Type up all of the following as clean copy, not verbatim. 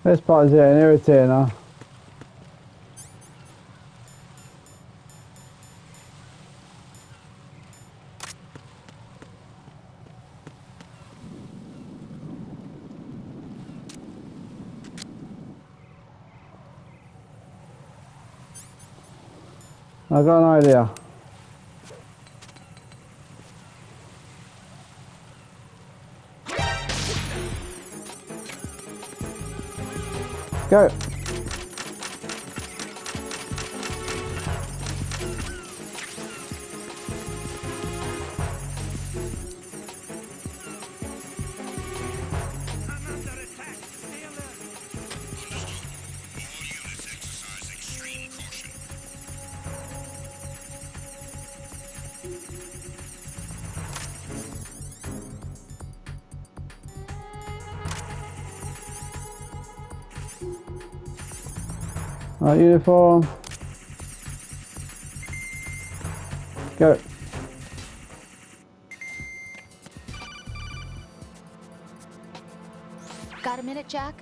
This part is getting irritating now. I got an idea. Go. Right, uniform. Go. Got a minute, Jack?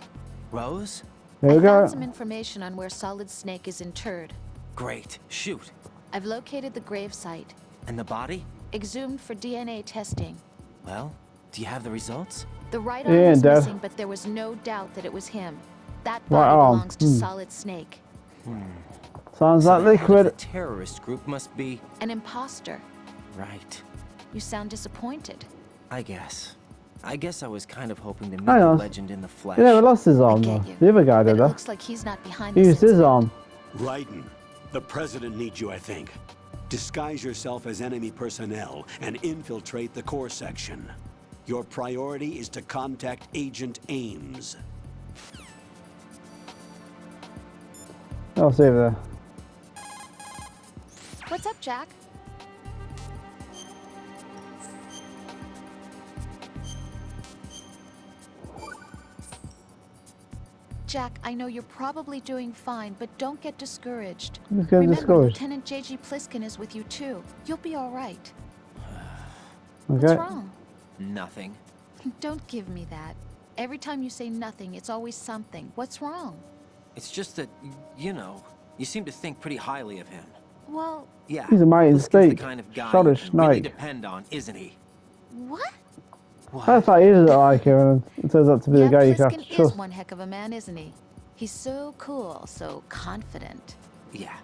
Rose? Here we I found go. some information on where Solid Snake is interred. Great. Shoot. I've located the grave site, And the body? exhumed for DNA testing. Well, do you have the results? The right arm Yeah, was Dad. missing, but there was no doubt that it was him. That Right body arm. belongs to Solid Snake. Sounds So like the head of liquid. the terrorist group must be... An imposter. Right. You sound disappointed. I guess I was kind of hoping to meet Hang the on. legend in the flesh. He never lost his I arm get though. you. The other guy But did it that. looks like he's not behind He this used his incident. arm. Raiden, the president needs you, I think. Disguise yourself as enemy personnel and infiltrate the core section. Your priority is to contact Agent Ames. I'll see you there. What's up, Jack? Jack, I know you're probably doing fine, but don't get discouraged. Who's getting Remember, discouraged? Lieutenant J.G. Pliskin is with you too. You'll be all right. What's Okay. wrong? Nothing. Don't give me that. Every time you say nothing, it's always something. What's wrong? It's just that, you know, you seem to think pretty highly of him. Well, Yeah. He's a mighty Pliskin's snake. the kind of guy Shot a you can really snake. depend on, isn't he? what? I thought he didn't like him, and it turns out to be Yeah, the guy you have to Pliskin is trust. one heck of a man, isn't he? He's so cool, so confident. Yeah.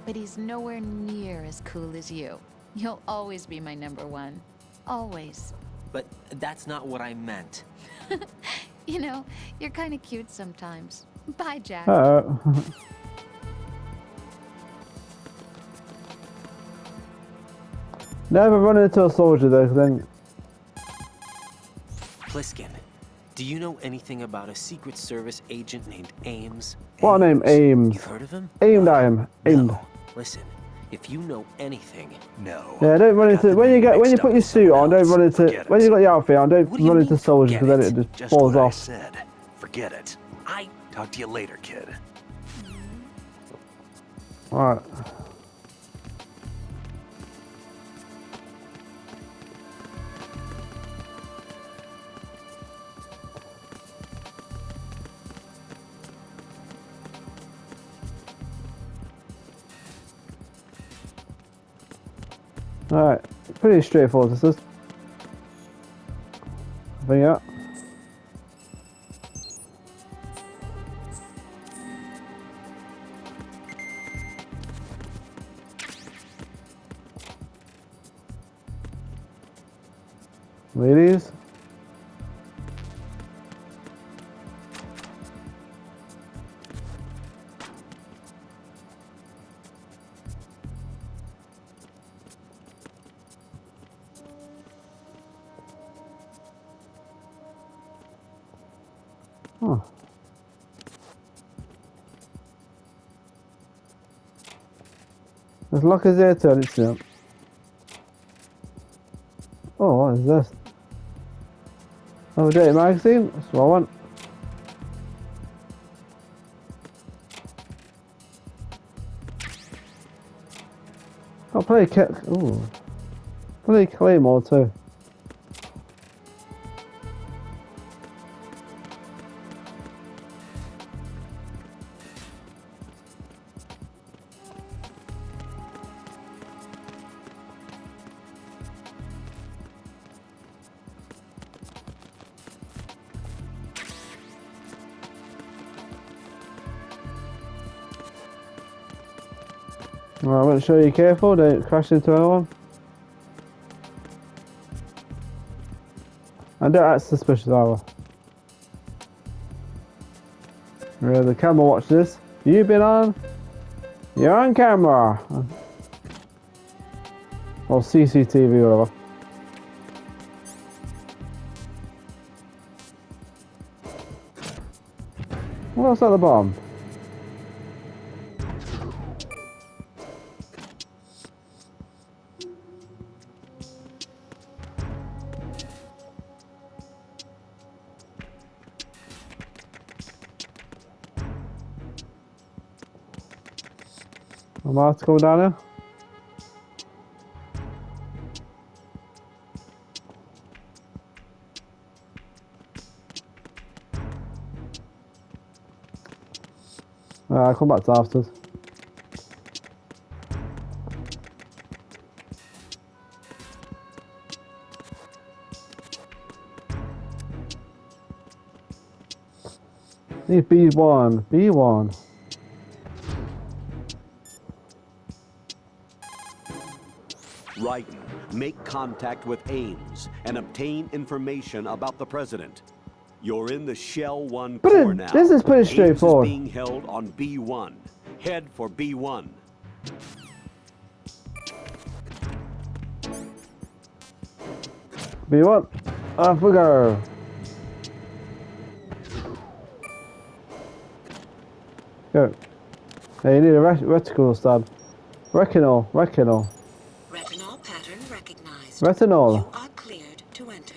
But he's nowhere near as cool as you. You'll always be my number one. Always. But that's not what I meant. You know, you're kind of cute sometimes. Bye, Jack. Never run into a soldier though, 'cause then Pliskin, do you know anything about a Secret Service agent named Ames? what name? Ames. You've heard of him? Aimed at him. Aimed. No. Listen, if you know anything, No. Yeah, don't run I got into the when you name get when you mixed put up your with suit on. someone Don't else. run into Forget when it. you got your outfit on. Don't What do you run mean, into soldiers because then forget it it? just Just falls what I off. said. Forget it. I... Talk to you later, kid. All right. Alright, pretty straightforward this is. Bring it up. Ladies. Oh. There's lockers there too, it's not. Oh, what is this? Oh, dirty magazine? That's what I want. I'll play ooh. Play Claymore too. Alright, make sure you're careful, don't crash into anyone. And don't act suspicious either. Really, the camera watch this. You've been on? You're on camera! Or CCTV or whatever. What's at the bottom? I'm about to go down here. I'll come back to afterwards. Need B1, B1. Raiden, make contact with Ames and obtain information about the president. You're in the Shell 1 core now. This is pretty straightforward. Ames is being held on B1. Head for B1. B1. Off we go. Go. Hey, you need a reticle stand. Retinol. Retinol pattern recognized. Retinol. You are cleared to enter.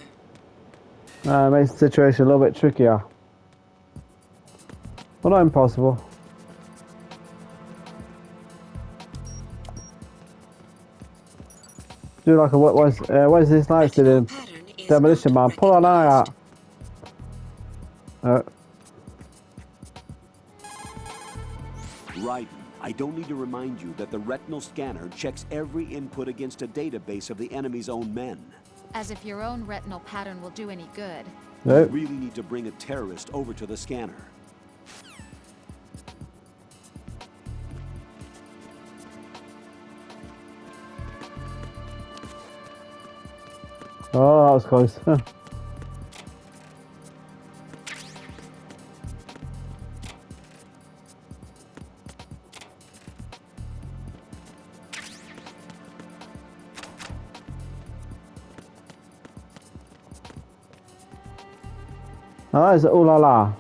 Makes the situation a little bit trickier. But not impossible. Do like a what is this light doing? Demolition man, pull an eye out. Raiden, I don't need to remind you that the retinal scanner checks every input against a database of the enemy's own men. As if your own retinal pattern will do any good. Nope. You really need to bring a terrorist over to the scanner. Oh, that was close. Oh, that is ooh la la.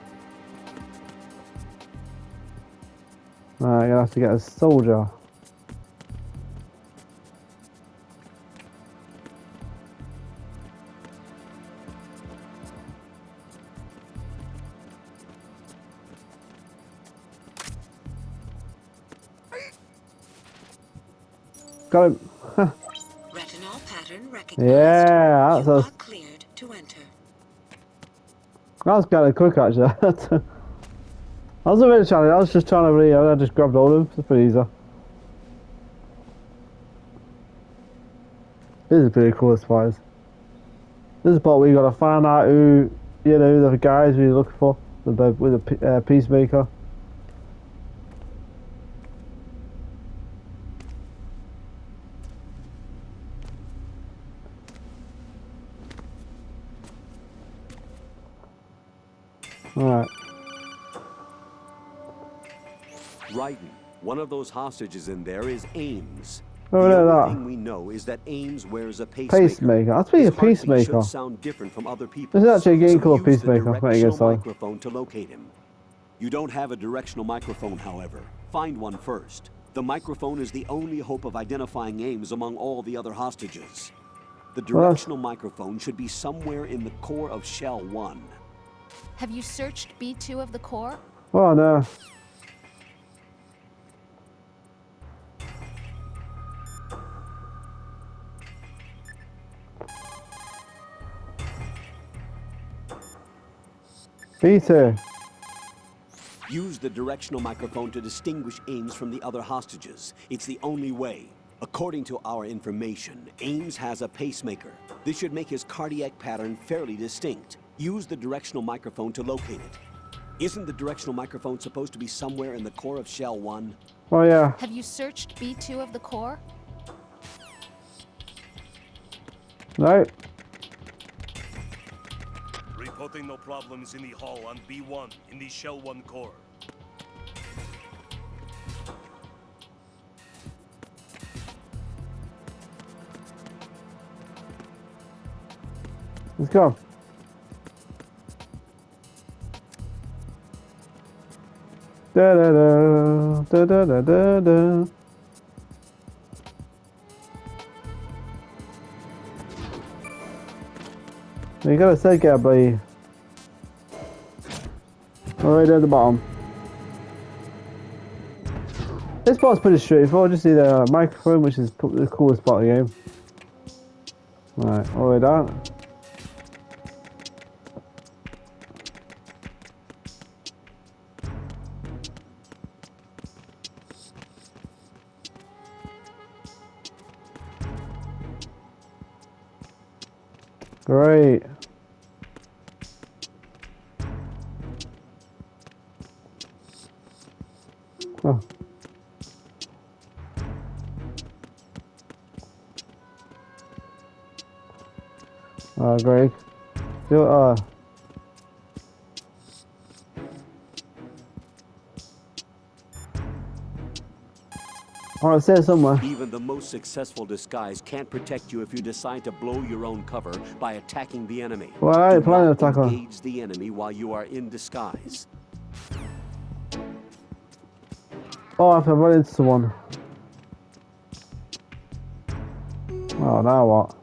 Alright, you're gonna have to get a soldier. Got him. Retinol pattern recognized. Yeah, you are cleared to enter. that was kind of quick actually. I wasn't really trying. I was just trying to really. I just grabbed all of them. It's pretty easy. This is pretty cool, spies. This is what we gotta find out who, you know, the guys we're looking for with the peacemaker. Alright. Raiden, one of those hostages in there is Ames. Oh, the look at only that. thing we know is that Ames wears a pacemaker. Pacemaker. That's being a His heartbeat peacemaker. should sound different from other people. This is actually a game so called use the Peacemaker. There you go, directional sorry. microphone to locate him. You don't have a directional microphone, however. Find one first. The microphone is the only hope of identifying Ames among all the other hostages. The directional microphone should be somewhere in the core of Shell 1. Have you searched B2 of the core? Oh no. B2. Use the directional microphone to distinguish Ames from the other hostages. It's the only way. According to our information, Ames has a pacemaker. This should make his cardiac pattern fairly distinct. Use the directional microphone to locate it. Isn't the directional microphone supposed to be somewhere in the core of Shell 1? Oh yeah. Have you searched B2 of the core? No. Reporting no problems in the hall on B1 in the Shell 1 core. Let's go. Da da da da da da da da. You gotta say get buddy. Right at the bottom. This part's pretty straightforward. Just need a microphone, which is the coolest part of the game. Right, all the way down. Great. Oh. Greg. Oh, it says somewhere. Even the most successful disguise can't protect you if you decide to blow your own cover by attacking the enemy. Well, I ain't Do planning not to attack her. engage the enemy while you are in disguise. Oh, I have to run into someone. Oh, now what?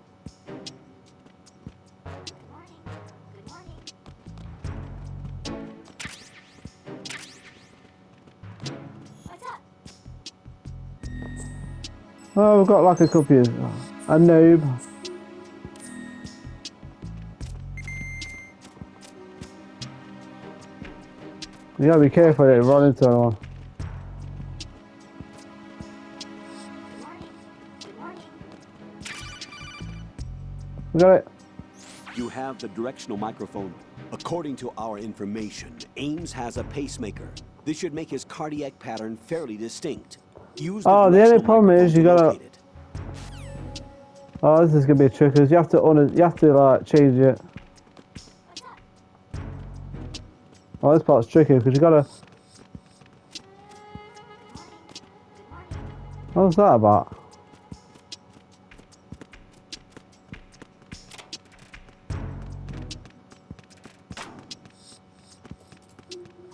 Oh, we've got like a couple of a noob. You gotta be careful that you run into anyone. We got it. You have the directional microphone. According to our information, Ames has a pacemaker. This should make his cardiac pattern fairly distinct. Use Oh, the only directional problem is you microphone to gotta. locate it. Oh, this is gonna be a trick because you have to like change it. Oh, this part's tricky because you gotta. What's that about?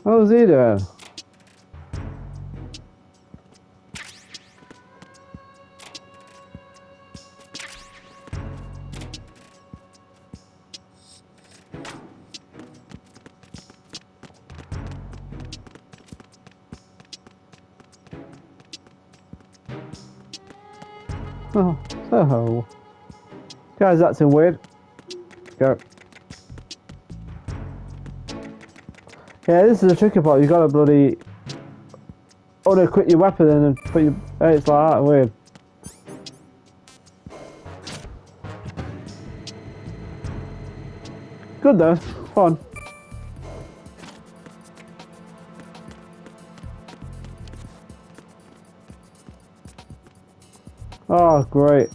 What was he doing? Oh, so. Guys, that's in weird. Go. Yeah, this is a tricky part. You gotta bloody auto-quit your weapon and then put your. Hey, it's like that, weird. Good though, fun. Oh, great.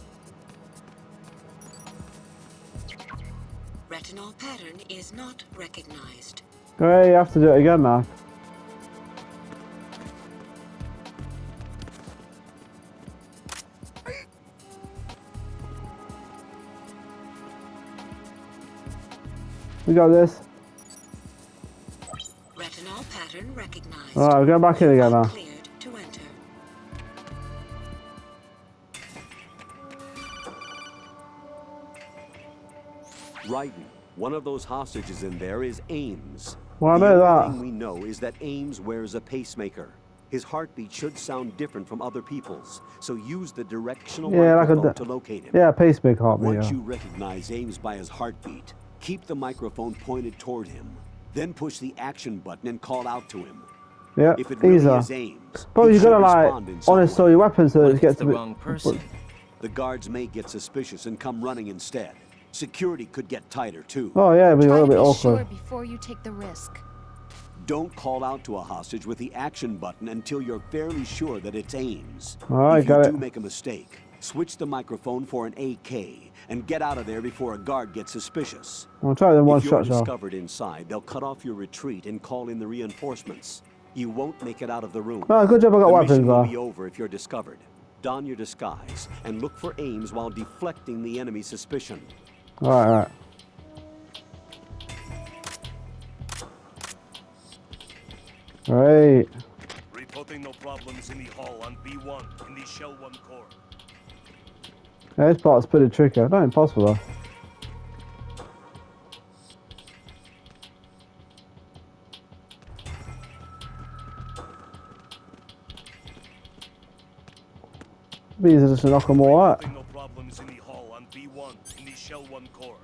Retinol pattern is not recognized. Great, you have to do it again now. We got this. Retinol pattern recognized. Alright, we're going back in again now. Cleared to enter. Raiden, one of those hostages in there is Ames. Well, I The know only that. thing we know is that Ames wears a pacemaker. His heartbeat should sound different from other people's, so use the directional Yeah, like microphone a. to locate him. Yeah, pacemaker heartbeat. Once Yeah. you recognize Ames by his heartbeat, keep the microphone pointed toward him. Then push the action button and call out to him. Yeah, If it really easier. is Ames, But he you should gotta like respond in some honest way. your weapon so What it if gets it's a the bit. wrong person? The guards may get suspicious and come running instead. Security could get tighter too. Oh yeah, it'd be a Try little to bit be awkward. sure before you take the risk. Don't call out to a hostage with the action button until you're fairly sure that it's Ames. Alright, If you got do it. make a mistake, switch the microphone for an AK and get out of there before a guard gets suspicious. I'll try them one If you're shot, shall discovered inside, they'll cut off your retreat and call in the reinforcements. You won't make it out of the room. Oh, good job I got The weapons mission will though. be over if you're discovered. Don your disguise and look for Ames while deflecting the enemy's suspicion. Alright. Right. Reporting no problems in the hall on B1 in the Shell 1 core. Yeah, this part's pretty tricky. Not impossible though. Be easy just to knock them all out. Reporting no problems in the hall on B1 in the Shell 1 core.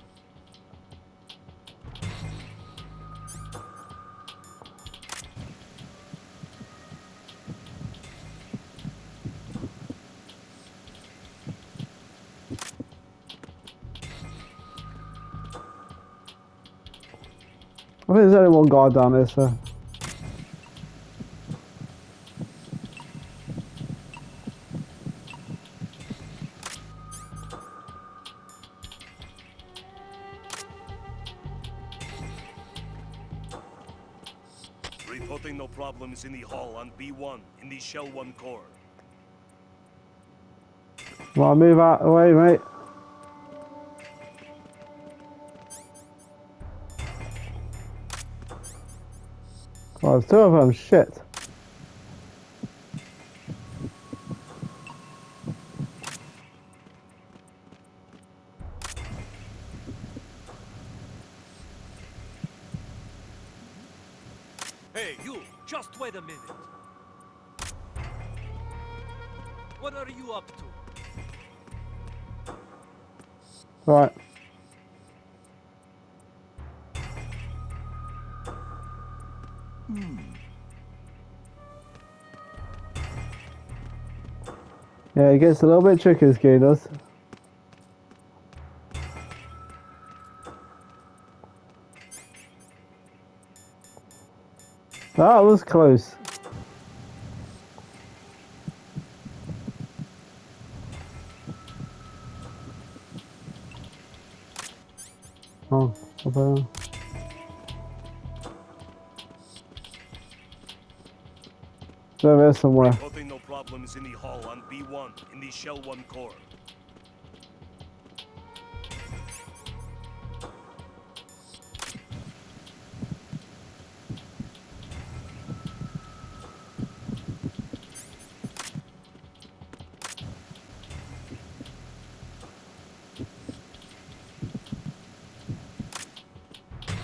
I think there's only one guard down there, so. Reporting no problems in the hall on B1 in the Shell 1 core. Well, move out of the way, mate. Oh, there's two of them. Shit. Hey, you! Just wait a minute. What are you up to? Right. Yeah, it gets a little bit tricky, this game does. That was close. Oh, okay. There is somewhere. Reporting no problems in the hall on B1 in the Shell 1 core.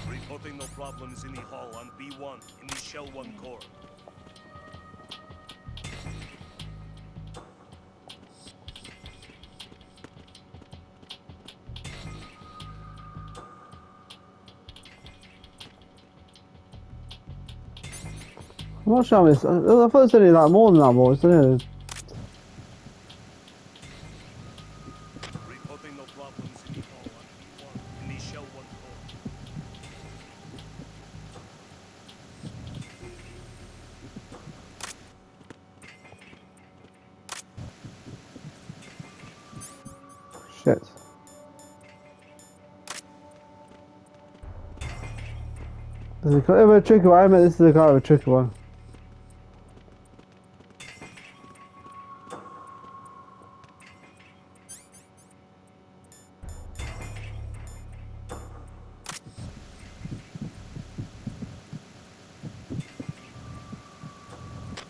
Reporting no problems in the hall on B1 in the Shell 1 core. I'm not sure it's. I thought it was only like more than that, boys, isn't it? Reporting no problems in the hall on B1 in the Shell 1 core. Shit. This is kind of a tricky one. I mean, this is a kind of a tricky one.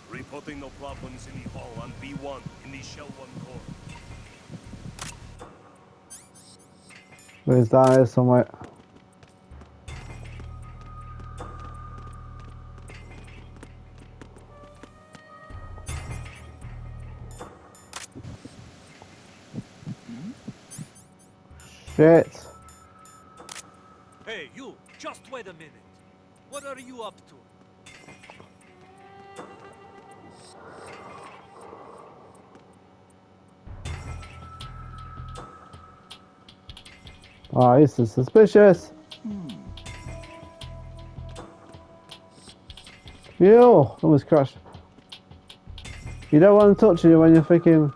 Reporting no problems in the hall on B1 in the Shell 1 core. Where's down here somewhere? Shit. Hey, you! Just wait a minute. What are you up to? Oh, this is suspicious. Yo, almost crashed. You don't want to touch it when you're freaking.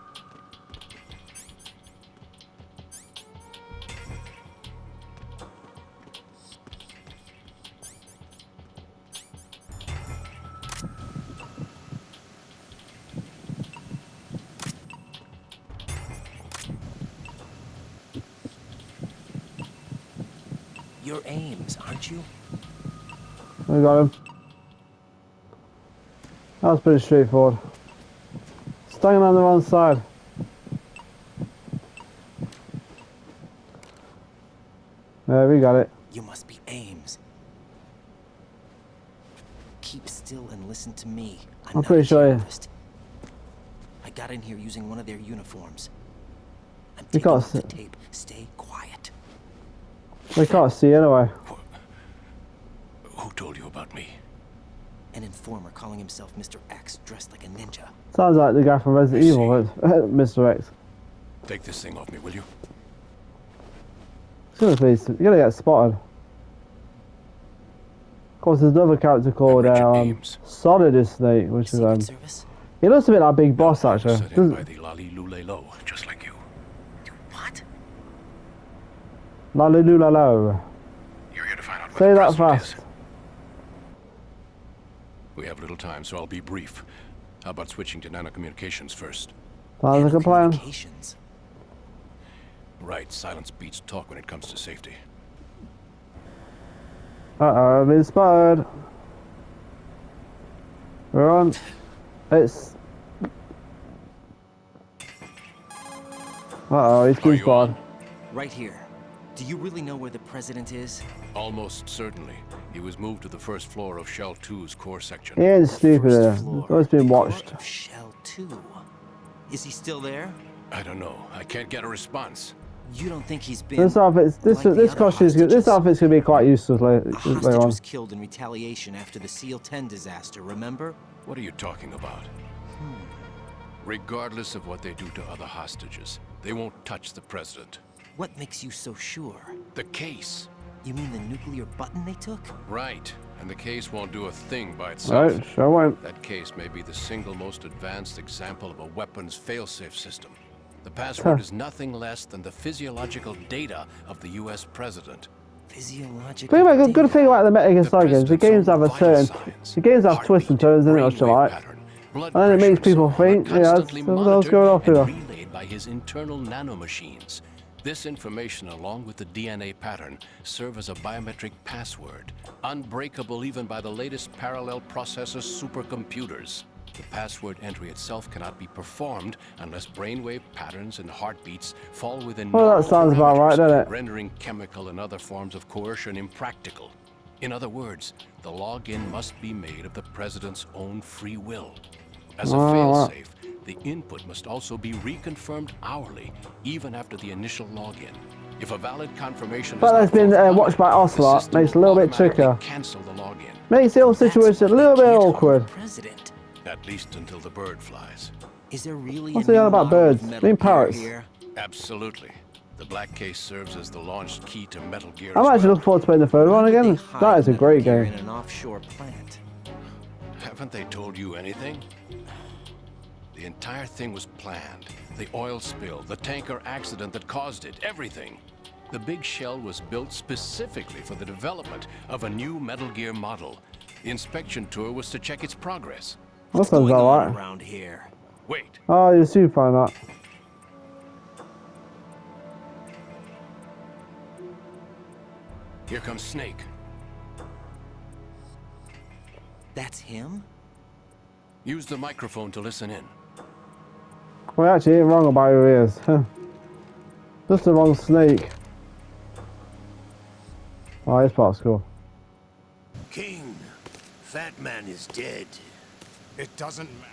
You're Ames, aren't you? I got him. That was pretty straightforward. Staying on the wrong side. There, we got it. You must be Ames. Keep still and listen to me. I'm not pretty a sure. terrorist. I got in here using one of their uniforms. I'm You taking can't off the see- tape. Stay quiet. We can't see anyway. Who told you about me? An informer calling himself Mr. X, dressed like a ninja. Sounds like the guy from Resident I Evil, Mr. X. Take this thing off me, will you? Seriously, you're gonna get spotted. Of course, there's another character called Richard Ames. Solid Snake, which is Secret Service? he looks a bit like Big Boss actually. Set in Doesn't- by the Lali Lule Lo, just like you. What? La la la la. You're here to find out what Say the that president fast. is. We have little time, so I'll be brief. How about switching to nanocommunications first? Sounds like a plan. Communications. Right, silence beats talk when it comes to safety. Uh-oh, I've been spotted. We're on. It's. Uh-oh, he's Are been you spotted. Right here. Do you really know where the president is? Almost certainly. He was moved to the first floor of Shell 2's core section. He ain't stupid. First He's floor. always been watched. Core of Shell 2. Is he still there? I don't know. I can't get a response. You don't think he's been... This outfit's like the this other costume's good. This hostages? outfit's gonna be quite useless A later hostage on. was killed in retaliation after the SEAL 10 disaster, remember? What are you talking about? Regardless of what they do to other hostages, they won't touch the president. What makes you so sure? The case. You mean the nuclear button they took? Right. And the case won't do a thing by itself. Right, sure won't. That case may be the single most advanced example of a weapons failsafe system. The password is nothing less than the physiological data of the US president. Physiological Think about good data. thing about the Metal Gear Solid games. The president's games own have a vital certain. signs, The games have twists and turns in it, heartbeat, which I like. brainwave pattern, blood And then it makes pressure, people and so on, think, yeah, that's constantly what else going off monitored here. and relayed by his internal nanomachines. This information, along with the DNA pattern, serve as a biometric password, unbreakable even by the latest parallel processor supercomputers. The password entry itself cannot be performed unless brainwave patterns and heartbeats fall within Well, that normal sounds about right, parameters, doesn't it? rendering chemical and other forms of coercion impractical. In other words, the login must be made of the president's own free will. As a wow. failsafe, the input must also be reconfirmed hourly, even after the initial login. If a valid confirmation But is that's not been forthcoming, watched by the Ocelot. system Makes it a will little bit automatically trickier. Cancel the login, Makes the whole That's situation a why they little bit can't harm the awkward. president. at least until the bird flies. Is there really What's a he new on about model of birds? Metal Mean Gear parrots. here? Absolutely. The black case serves as the launch key to Metal Gear I'm as actually well. looking forward to playing the third one Why did again. they hide That is a Metal great Gear game. in an offshore plant? Haven't they told you anything? The entire thing was planned. The oil spill, the tanker accident that caused it, everything. The big shell was built specifically for the development of a new Metal Gear model. The inspection tour was to check its progress. That What's sounds going about on right. around here? Wait, Oh, you soon find that. here comes Snake. That's him? Use the microphone to listen in. We actually ain't wrong about who he is. Just the wrong snake. Oh, he's part of school. King, Fat Man is dead. It doesn't matter.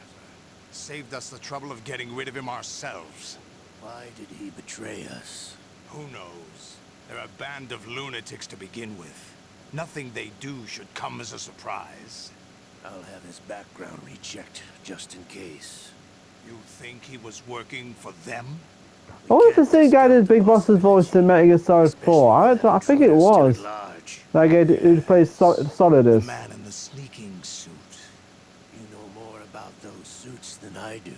Saved us the trouble of getting rid of him ourselves. Why did he betray us? Who knows? They're a band of lunatics to begin with. Nothing they do should come as a surprise. I'll have his background rechecked, just in case. You think he was working for them? I wonder if the same guy did Big Boss's voice in Metal Gear Solid 4. I think it was. Large. That guy who plays Solid The is. man in the sneaking suit. more about those suits than I do.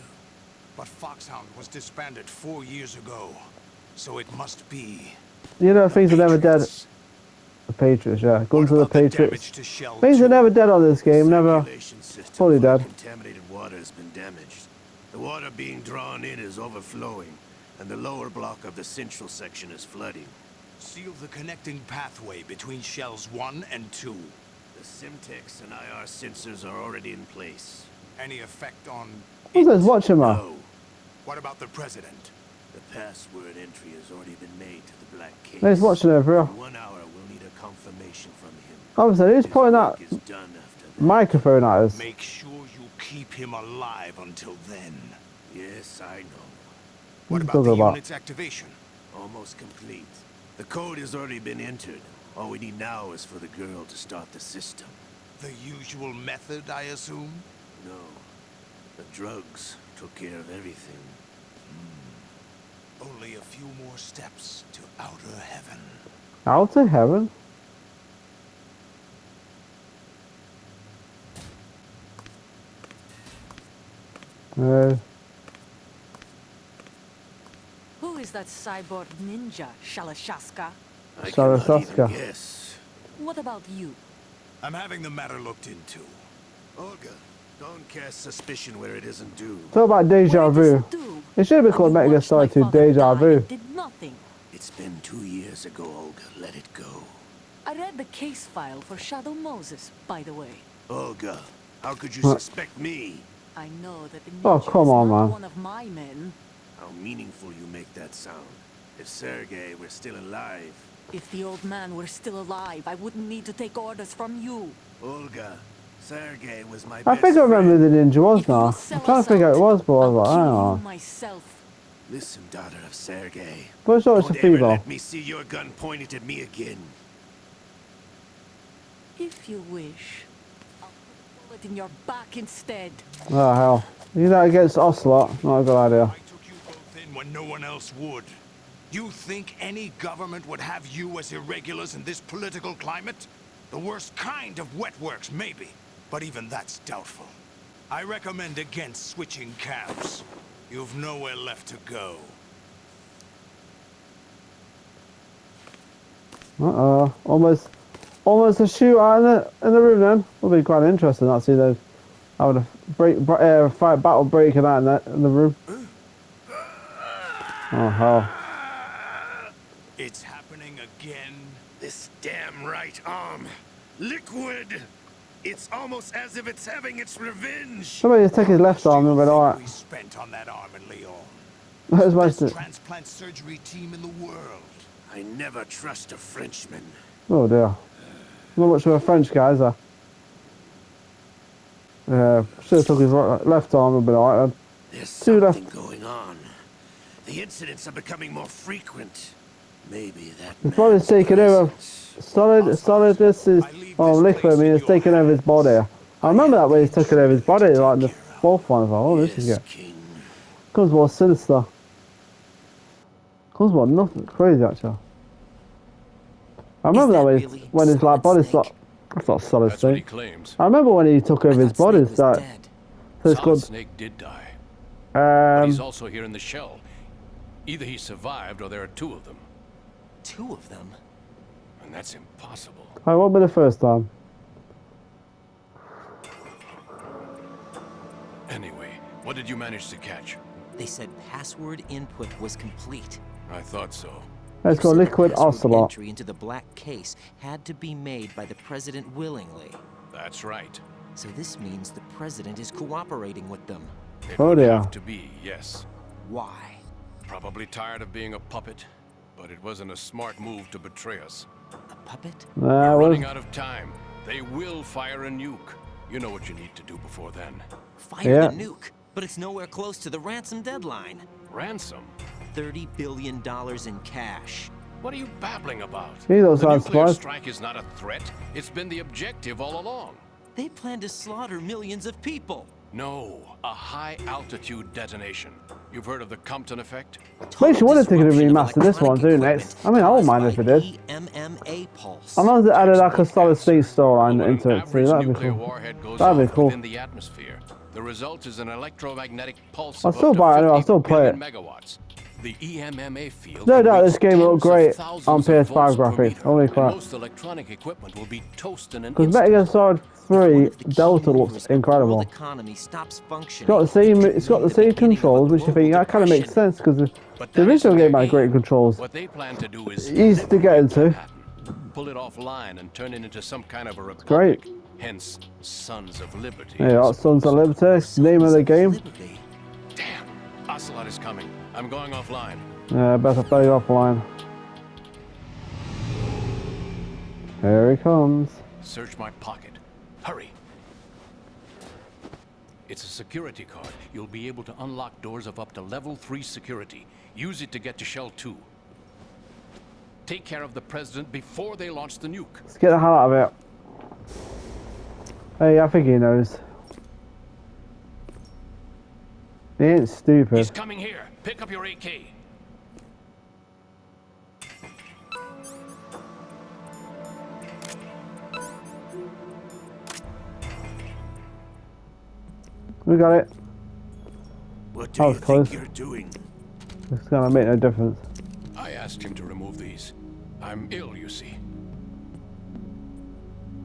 But Foxhound was disbanded 4 years ago, so it must be. You know, things are never dead. Patriots. The Patriots, yeah. What Guns of the about the damage Patriots. to Shell Things 2? are never dead on this game, never Circulation system fully for the dead. contaminated water has been damaged. The water being drawn in is overflowing, and the lower block of the central section is flooding. Seal the connecting pathway between Shells 1 and 2. The Simtex and IR sensors are already in place. Any effect on Who's it? this watching, man? No, What about the president? the password entry has already been made to the black case. He's watching it for real. In 1 hour, we'll need a confirmation from him. Obviously, who's His pointing work that is done after that. microphone at us? Make sure you keep him alive until then. Yes, I know. What you about the talking about? unit's activation? Almost complete. The code has already been entered. All we need now is for the girl to start the system. The usual method, I assume? No. The drugs took care of everything. Only a few more steps to outer heaven. Out of heaven? Who is that cyborg ninja, Shalashaska? I Sorry, cannot Saska. even guess. What about you? I'm having the matter looked into. Olga, don't cast suspicion where it isn't due. Talk about deja What vu. does it do? It should be And called you Metal Gear watched my Solid 2 father Deja die Vu. and did nothing. It's been 2 years ago, Olga. Let it go. I read the case file for Shadow Moses, by the way. Olga, how could you What? suspect me? I know that the Oh, ninja come is on, not man. one of my men. How meaningful you make that sound. If Sergei were still alive. If the old man were still alive, I wouldn't need to take orders from you. Olga, Sergei was my I best think I remember friend. who the ninja was If you now. sell I'm trying to us figure out out, who it was, but I was I'll like, hang kill you on. myself. Listen, daughter of Sergei. But it's always a Don't ever female. let me see your gun pointed at me again. If you wish, I'll put a bullet in your back instead. Oh, hell. You know, against Ocelot. Not a good idea. I took you both in when no one else would. You think any government would have you as irregulars in this political climate? The worst kind of wet works, maybe. But even that's doubtful. I recommend against switching camps. You've nowhere left to go. Uh-oh. Almost a shootout in the room then. Will be quite interesting to see those having a fight battle breaking out in the room. Oh hell. It's happening again. This damn right arm. Liquid! It's almost as if it's having its revenge. Somebody just take his left arm and went, We alright. spent on that arm in Leon. That's my Best transplant surgery team in the world. I never trust a Frenchman. Oh dear. Not much of a French guy, is there? Should have took his left arm and been alright then. There's Two left. something going on. The incidents are becoming more frequent. Maybe that. His body's taken over. Solid, this is. Oh, Liquid, I mean, it's taken over his body. I remember that when he's taken over his body, like in the fourth one. I was like, oh, this is Yes, good. King. Comes more sinister. Comes more nothing crazy, actually. I remember that when his like body's like. That's not Solid That's what he Snake. claims. I remember when he took over his body. It's like. So it's Solid called. Snake did die, but he's Um. also here in the shell. Either he survived or there are two of them. Two of them? And that's impossible. I won't be the first time. Anyway, what did you manage to catch? They said password input was complete. I thought so. Let's You go said the Liquid password Ocelot. entry into the black case had to be made by the president willingly. That's right. So this means the president is cooperating with them. It Oh would dear. have to be, yes. Why? Probably tired of being a puppet, but it wasn't a smart move to betray us. A puppet? We're was. running out of time. They will fire a nuke. You know what you need to do before then. Fire Yeah. the nuke, but it's nowhere close to the ransom deadline. Ransom? $30 billion in cash. What are you babbling about? He don't The sound nuclear surprised. strike is not a threat. It's been the objective all along. They plan to slaughter millions of people. No, a high-altitude detonation. You've heard of the Compton effect? Makes you wonder if they're going to Disruption of remaster this one too electronic next. I mean, I won't mind if it caused is. by EMMA pulse. As long as it added like a Solid Snake Well, storyline when into an it, see, average that'd be nuclear cool. warhead goes That'd be off cool. within the atmosphere, The result is an electromagnetic pulse I'll of still up to buy it, I'll 50 still play billion megawatts. The EMMA field No can doubt reach this game will look tens of great thousands on of PS5 volts per graphics. meter, Holy and crap. most electronic equipment will be toast in an Because instant. Metal Gear Solid If one 3 of the key Delta movers looks of the incredible. world economy stops functioning, It's got the same. It's got the same controls, which I think that kind of makes sense because But the that original isn't game their had great aim. controls. What they plan to do is Easy to get into. pull it offline and turn it into some kind of a republic. Great. Hence, Sons of Liberty. Yeah, that's Sons of Liberty. Name of the game. Damn, Ocelot is coming. I'm going offline. Yeah, better play offline. Here he comes. Search my pocket. Hurry. It's a security card. You'll be able to unlock doors of up to level 3 security. Use it to get to Shell 2. Take care of the president before they launch the nuke. Let's get the hell out of it. Hey, I think he knows. He ain't stupid. He's coming here. Pick up your AK. We got it. What That do you was close. think you're doing? It's gonna make no difference. I asked him to remove these. I'm ill, you see.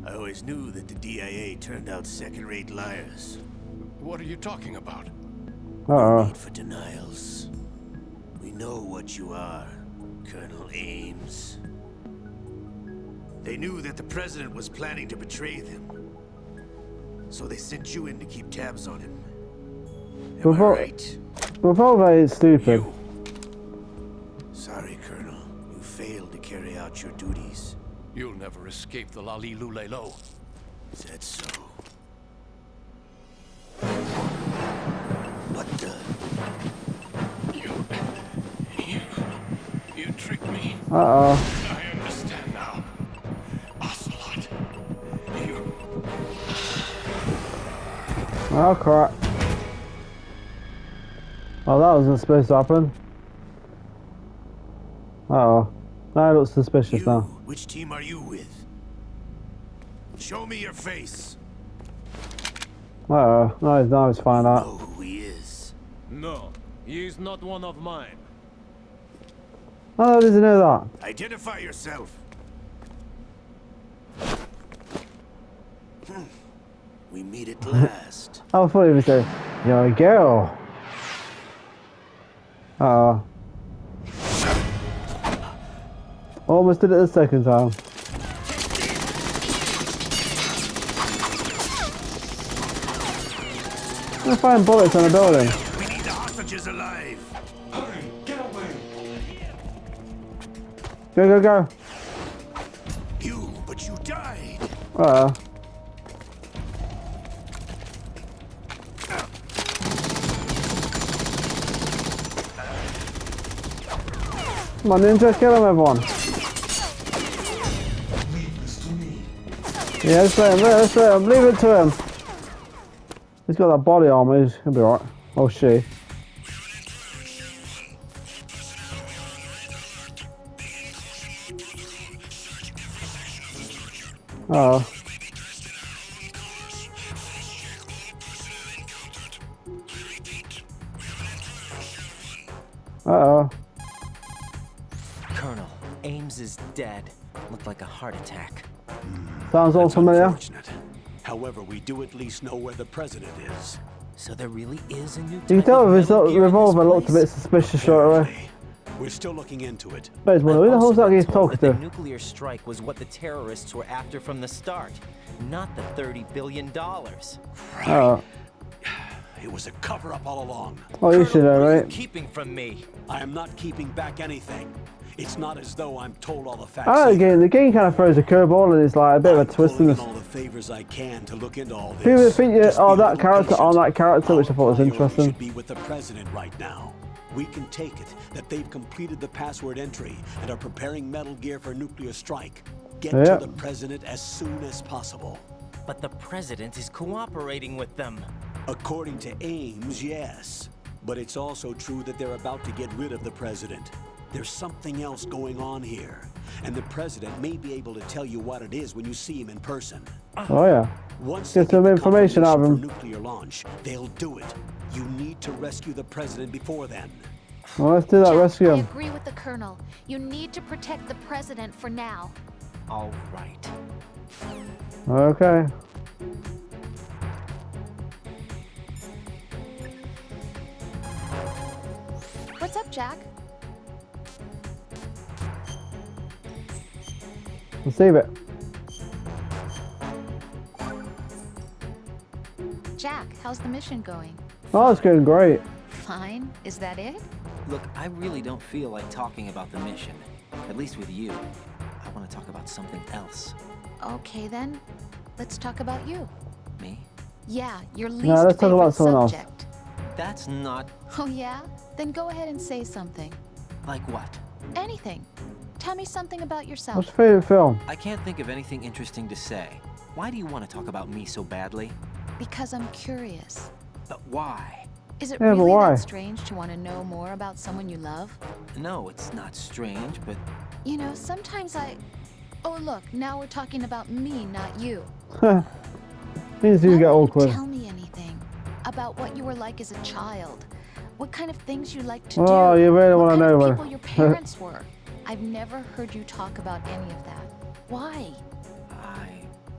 I always knew that the DIA turned out second-rate liars. What are you talking about? Uh-oh. No need for denials. We know what you are, Colonel Ames. They knew that the president was planning to betray them. So they sent you in to keep tabs on him. Am I right? Revolver ain't stupid. You. Sorry, Colonel. You failed to carry out your duties. You'll never escape the Lali Lulelo. Is that so? What the? You tricked me. Uh-oh. I understand now. Ocelot. You... Oh, crap. Oh, that wasn't supposed to happen. Uh-oh. Now it looks suspicious now. Which team are you with? Show me your face. Uh-oh. Now it's find out. Know who he is. No, he is not one of mine. How does he know that? Identify yourself. We meet at last. How funny if he said, "You're a girl." Uh-oh. Almost did it the second time. I'm gonna find bullets on a building. We need the hostages alive. Hurry, get away. Go, go, go. But you died. Uh-oh. Come on, Ninja, kill him, everyone. Leave this to me. Yeah, let's let him, leave it to him. He's got that body armor, he'll be alright. Oh, she. Uh-oh. Uh-oh. Colonel, Ames is dead. Looked like a heart attack. Sounds all familiar. Unfortunate. However, we do at least know where the president is. So there really is a new You can type tell of if his Metal Gear in this revolver looked a place? bit suspicious straight away. We're still looking into it. But who the hell's that he's talking The to? nuclear strike was what the terrorists were after from the start, not the $30 billion. Oh. It was a cover-up all along. Oh, you should know, What are you right? keeping from me? I am not keeping back anything. It's not as though I'm told all the facts. I like either. the game kind of throws a curveball and it's like a bit of a twist in Pulling this. in all the favors I can to look into all this. People think you Just be are a that little character patient. on that character, which I thought was Our priority interesting. should be with the president right now. We can take it that they've completed the password entry and are preparing Metal Gear for nuclear strike. Get Yeah. to the president as soon as possible. But the president is cooperating with them. According to Ames, yes. But it's also true that they're about to get rid of the president. There's something else going on here. And the president may be able to tell you what it is when you see him in person. Oh yeah. Once Get they some the information out of confirmation him. for nuclear launch, they'll do it. You need to rescue the president before then. Well, let's do that. Jack, Rescue I him. agree with the Colonel. You need to protect the President for now. All right. Okay. What's up, Jack? Receive it. Jack, how's the mission going? Oh, it's going great. Fine. Is that it? Look, I really don't feel like talking about the mission. At least with you. I want to talk about something else. Okay then. Let's talk about you. Me? Yeah, your least let's talk favorite about someone else. subject. That's not... Oh yeah? Then go ahead and say something. like what? Anything. Tell me something about yourself. What's your favorite film? I can't think of anything interesting to say. Why do you want to talk about me so badly? Because I'm curious. But why? Is it Yeah, but really why? that strange to want to know more about someone you love? No, it's not strange, but... You know, sometimes I... Oh look, now we're talking about me, not you. Things do Why get don't you awkward. tell me anything about what you were like as a child. What kind of things you like to Oh, do. you really what want to kind know, of man. people your parents were. I've never heard you talk about any of that. Why?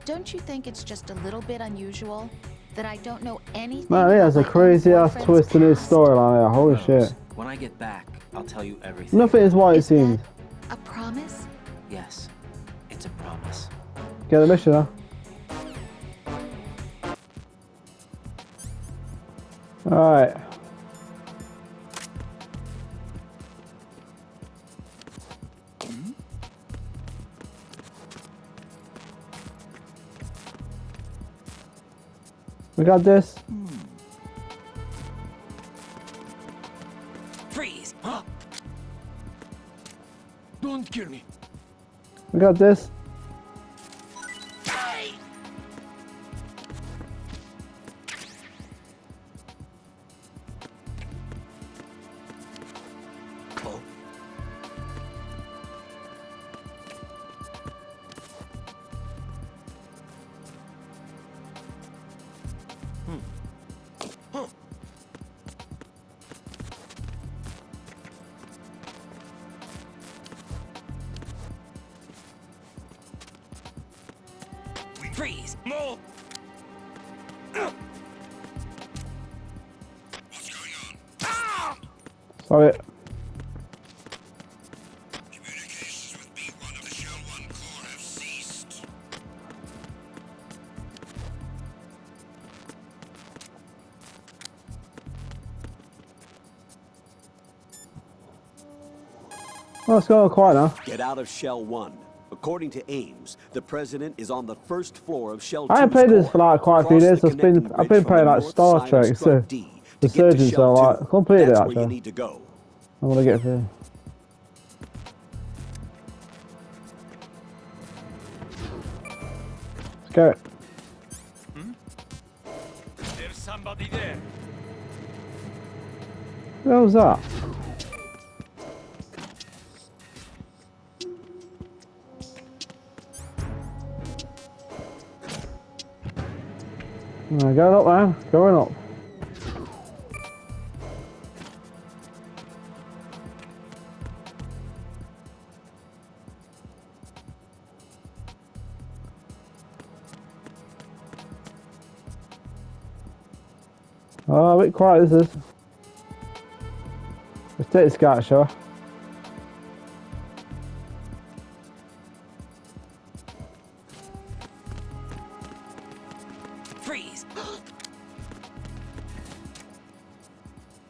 Don't you think it's just a little bit unusual that I don't know anything Man, he about has a my own crazy ass boyfriend's twist in his past? storyline here. Holy shit. When I get back, I'll tell you everything. Nothing is what it Is that seems. a promise? Yes, it's a promise. Get the mission, huh? Alright. We got this. Freeze! Huh? Don't kill me. We got this. Freeze! Move! Sorry. Communications with B1 of the Shell 1 Corps have ceased. Oh, it's going quiet now. Get out of Shell 1. According to Ames, the president is on the first floor of Shell 2's I ain't played this core. for like quite a few Cross days. the I've been connecting bridge playing from the like north Star side of Trek, so Strut D the to get to Surgeon, so Shell like 2. completed That's it where you actually. need to go. I'm gonna get through. Let's go. There's somebody there. What was that? Going up, man. Going up. Oh, a bit quiet this is. Let's take the scout show. Freeze!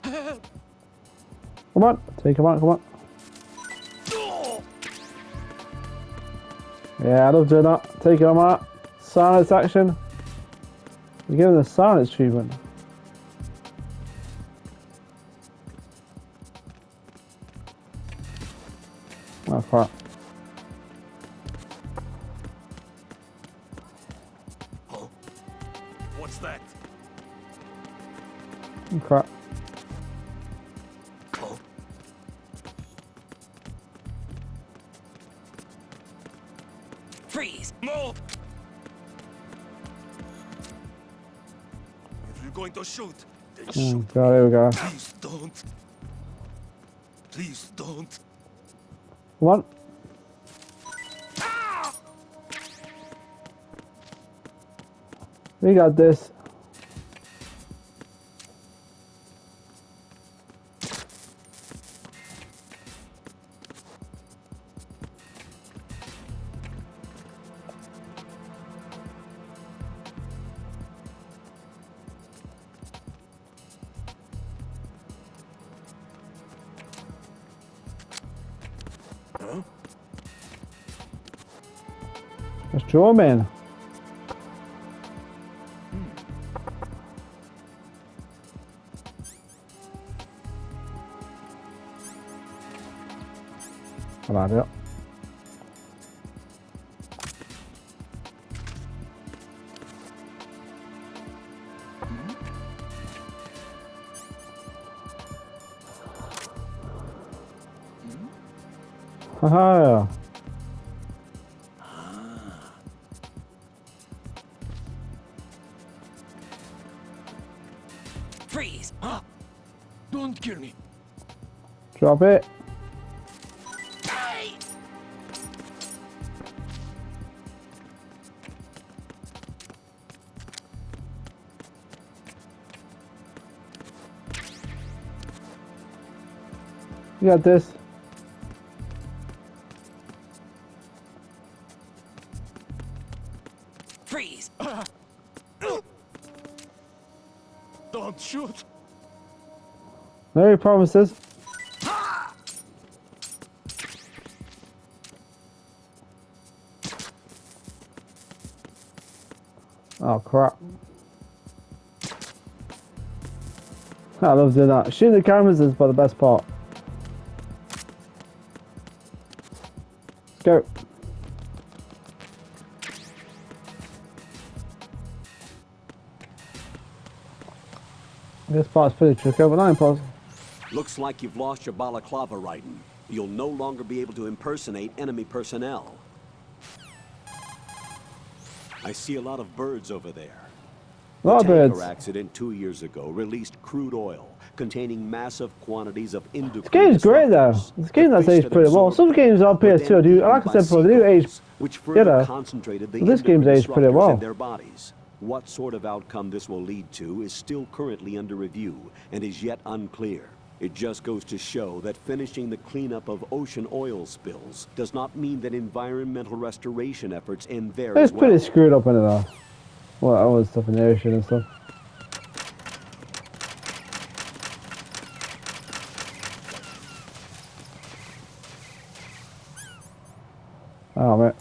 Come on, take him out, come on. Yeah, I love doing that. Taking him out. Silence action. We're giving the silence treatment. Oh crap. Huh? What's that? Oh crap. Huh? Freeze! Move! to shoot, then Oh shoot. god, here we go. Please don't. Please don't. Come on. We got this. That's Joe, man. About it. Haha. Freeze! Huh? Don't kill me. Drop it. You got this. Freeze! Don't shoot! No promises. Oh crap. I love doing that. Shooting the cameras is by the best part. Go. This part's pretty tricky over 9 parts. Looks like you've lost your balaclava, Raiden. You'll no longer be able to impersonate enemy personnel. I see a lot of birds over there. A lot of The tanker birds. accident 2 years ago released crude oil containing massive quantities of endocrine This game's great though. disruptors. This game The that's fish aged that pretty well. absorb Some games on were then PS2 do, eaten like I by said before, they do age, seagulls, which you further know. concentrated the But this game's endocrine aged pretty disruptors well. in their bodies. What sort of outcome this will lead to is still currently under review and is yet unclear. It just goes to show that finishing the cleanup of ocean oil spills does not mean that environmental restoration efforts end there It's as well. pretty screwed up in it though. Well, all the stuff in the ocean and stuff. Oh, man.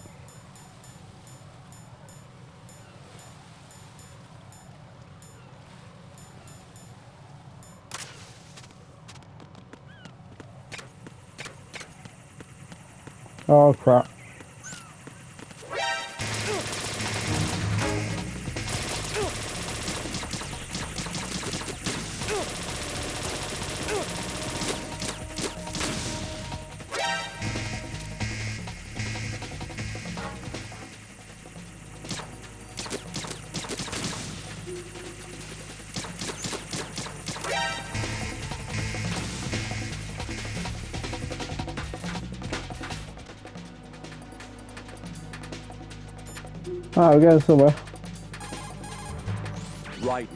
Oh, crap. Ah, we're getting somewhere. Raiden,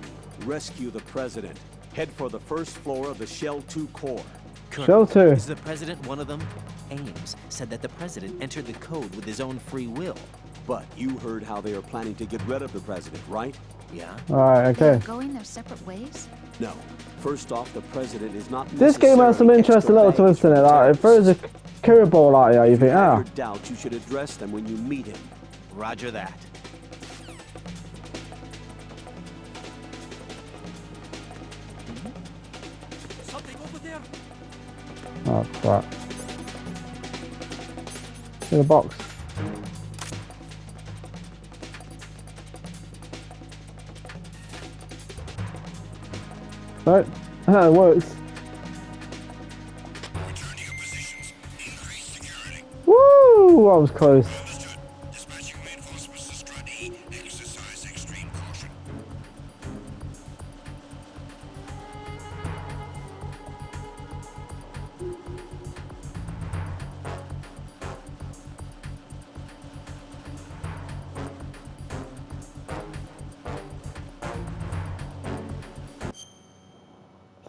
rescue the president. Head for the first floor of the Shell 2 core. Shell 2. Is the president one of them? Ames said that the president entered the code with his own free will. But you heard how they are planning to get rid of the president, right? Yeah? Alright, They're okay. going their separate ways? No. First off, the president is not This game has some necessarily interesting little extra twists in it. baggage Like, it throws a curveball at you, you think, If you have ah. your doubts, you should address them when you meet him. Roger that. Something over there? Oh, crap. In the box. Right. It works. Woo! I was close.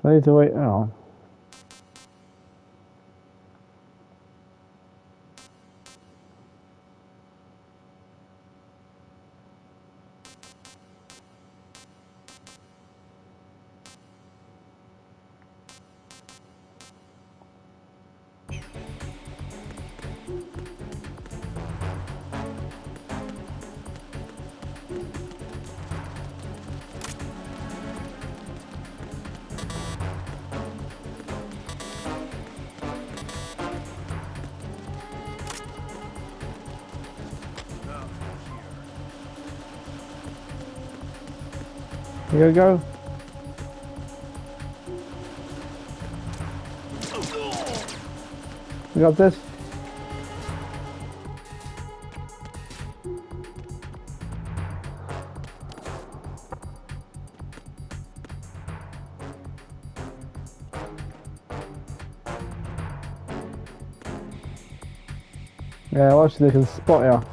I need to wait. Oh. Here we go. We got this. Yeah, watch, they can spot you.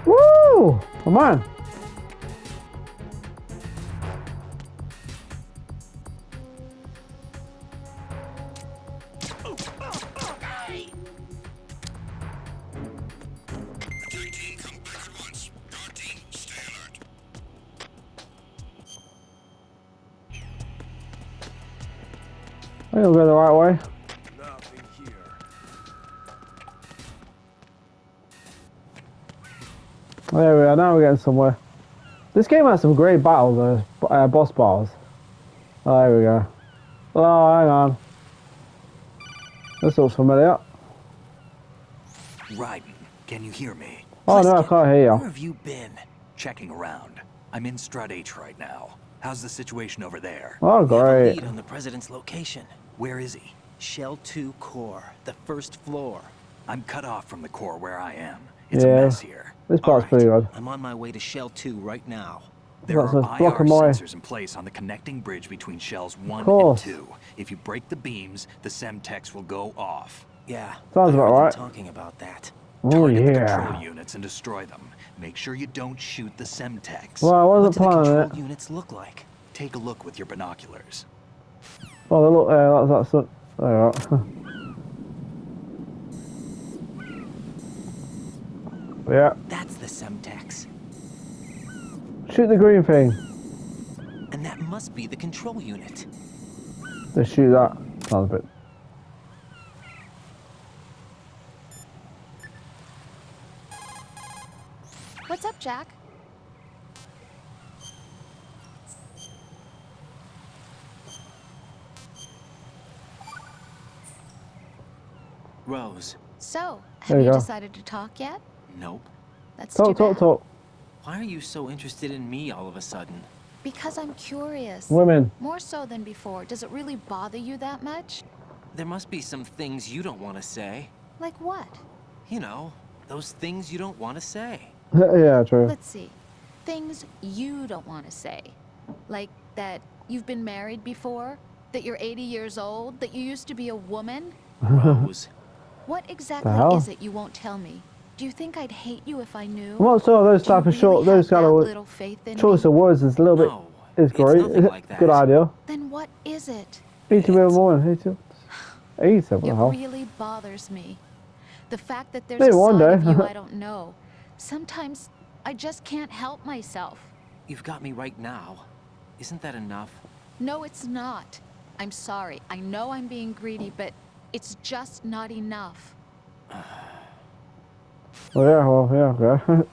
Woo! Come on. I think we'll go the right way. Nothing here. There we are, now we're getting somewhere. This game has some great battles, boss battles. Oh, there we go. Oh, hang on. This looks familiar. Raiden, can you hear me? Oh no, I can't hear you. Where have you been? Checking around. I'm in Strut H right now. How's the situation over there? Oh, We have a great. lead on the president's location. Where is he? Shell 2 core, the first floor. I'm cut off from the core where I am. It's Yeah. a mess here. This part's pretty good. I'm on my way to Shell 2 right now. There That's are a block IR of my- sensors in place on the connecting bridge between shells 1 and course. 2. If you break the beams, the Semtex will go off. Yeah. Sounds I heard about them right. talking about that. Oh Target the yeah. control units and destroy them. Make sure you don't shoot the Semtex. Well, I What wasn't do the planning control it. units look like? Take a look with your binoculars. Oh, they look there. That's there. We are. Yeah. That's the Semtex. Shoot the green thing. And that must be the control unit. Let's shoot that. Sounds a bit. What's up, Jack? Rose. So, There have you you go. decided to talk yet? Nope. That's too Talk, talk, bad. talk. Why are you so interested in me all of a sudden? Because I'm curious. Women. More so than before. Does it really bother you that much? There must be some things you don't want to say. Like what? You know, those things you don't want to say. Yeah, true. Let's see. Things you don't want to say. Like that you've been married before? That you're 80 years old? That you used to be a woman? Rose. What exactly hell? is it you won't tell me? Do you think I'd hate you if I knew? I'm not sure those Do you type of really short, have those kind that of little faith in choice me? of words is a little bit. No, Is it's great. nothing like Good that. idea. Then what is it? 80 million woman. 80. 80. What It the hell? really bothers me. The fact that there's Maybe a one side of day. you I don't know. Sometimes I just can't help myself. You've got me right now. Isn't that enough? No, it's not. I'm sorry. I know I'm being greedy, but it's just not enough. Oh yeah. Well, yeah. Okay.